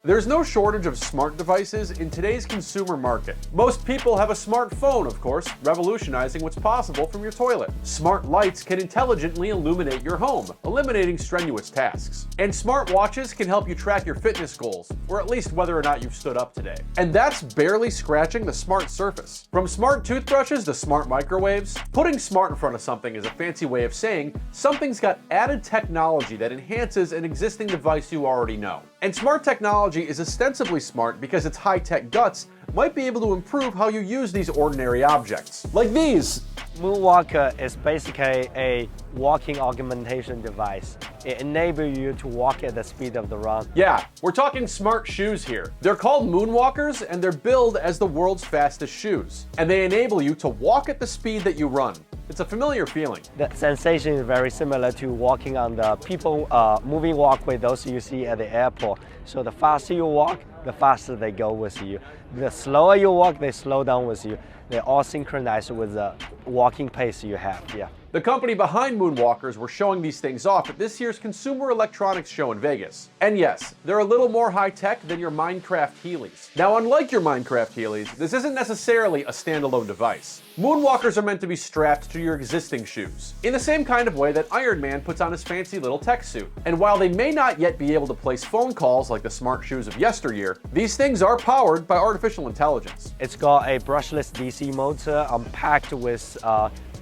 There's no shortage of smart devices in today's consumer market. Most people have a smartphone, of course, revolutionizing what's possible from your toilet. Smart lights can intelligently illuminate your home, eliminating strenuous tasks. And smart watches can help you track your fitness goals, or at least whether or not you've stood up today. And that's barely scratching the smart surface. From smart toothbrushes to smart microwaves, putting smart in front of something is a fancy way of saying something's got added technology that enhances an existing device you already know. And smart technology is ostensibly smart because its high-tech guts might be able to improve how you use these ordinary objects. Like these! Moonwalker is basically a walking augmentation device. It enables you to walk at the speed of the run. Yeah, we're talking smart shoes here. They're called Moonwalkers and they're billed as the world's fastest shoes. And they enable you to walk at the speed that you run. It's a familiar feeling. The sensation is very similar to walking on the moving walkway, those you see at the airport. So the faster you walk, the faster they go with you. The slower you walk, they slow down with you. They're all synchronized with the walking pace you have, yeah. The company behind Moonwalkers were showing these things off at this year's Consumer Electronics Show in Vegas. And yes, they're a little more high-tech than your Minecraft Heelys. Now, unlike your Minecraft Heelys, this isn't necessarily a standalone device. Moonwalkers are meant to be strapped to your existing shoes, in the same kind of way that Iron Man puts on his fancy little tech suit. And while they may not yet be able to place phone calls like the smart shoes of yesteryear, these things are powered by artificial intelligence. It's got a brushless DC motor packed with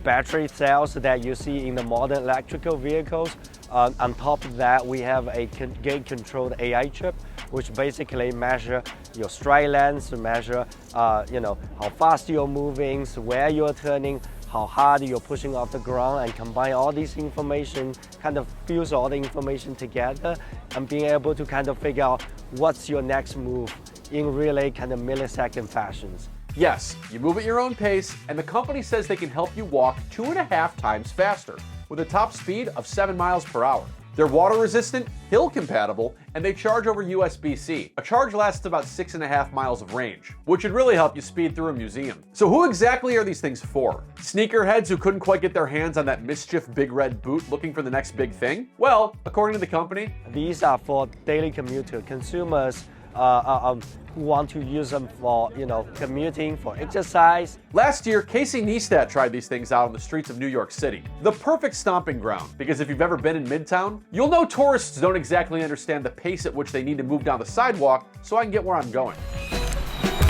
battery cells that you see in the modern electrical vehicles. On top of that, we have a gate-controlled AI chip, which basically measure your stride length, measure how fast you're moving, where you're turning, how hard you're pushing off the ground, and combine all this information, kind of fuse all the information together, and being able to kind of figure out what's your next move in really kind of millisecond fashions. Yes, you move at your own pace, and the company says they can help you walk 2.5 times faster, with a top speed of 7 miles per hour. They're water-resistant, hill-compatible, and they charge over USB-C. A charge lasts about 6.5 miles of range, which would really help you speed through a museum. So who exactly are these things for? Sneakerheads who couldn't quite get their hands on that mischief big red boot looking for the next big thing? Well, according to the company, these are for daily commuter consumers who want to use them for, commuting, for exercise. Last year, Casey Neistat tried these things out on the streets of New York City. The perfect stomping ground, because if you've ever been in Midtown, you'll know tourists don't exactly understand the pace at which they need to move down the sidewalk so I can get where I'm going.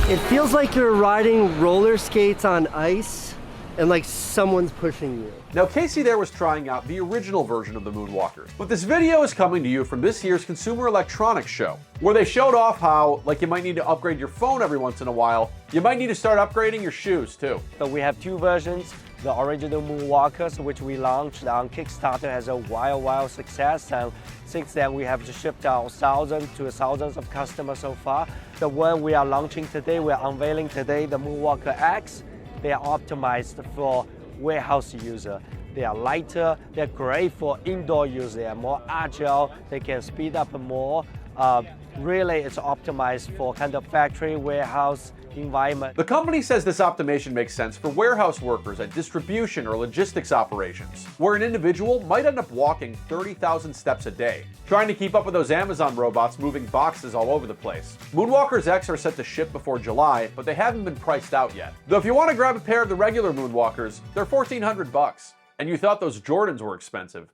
It feels like you're riding roller skates on ice and like someone's pushing you. Now, Casey there was trying out the original version of the Moonwalkers, but this video is coming to you from this year's Consumer Electronics Show, where they showed off how, like you might need to upgrade your phone every once in a while, you might need to start upgrading your shoes too. So we have two versions. The original Moonwalkers, which we launched on Kickstarter, has a wild success, and since then we have shipped out thousands of customers so far. The one we are launching today, we're unveiling today, the Moonwalkers X. They are optimized for warehouse user. They are lighter, they're great for indoor use, they are more agile, they can speed up more. Really, it's optimized for kind of factory, warehouse environment. The company says this optimization makes sense for warehouse workers at distribution or logistics operations, where an individual might end up walking 30,000 steps a day, trying to keep up with those Amazon robots moving boxes all over the place. Moonwalkers X are set to ship before July, but they haven't been priced out yet. Though if you want to grab a pair of the regular Moonwalkers, they're $1,400 bucks. And you thought those Jordans were expensive.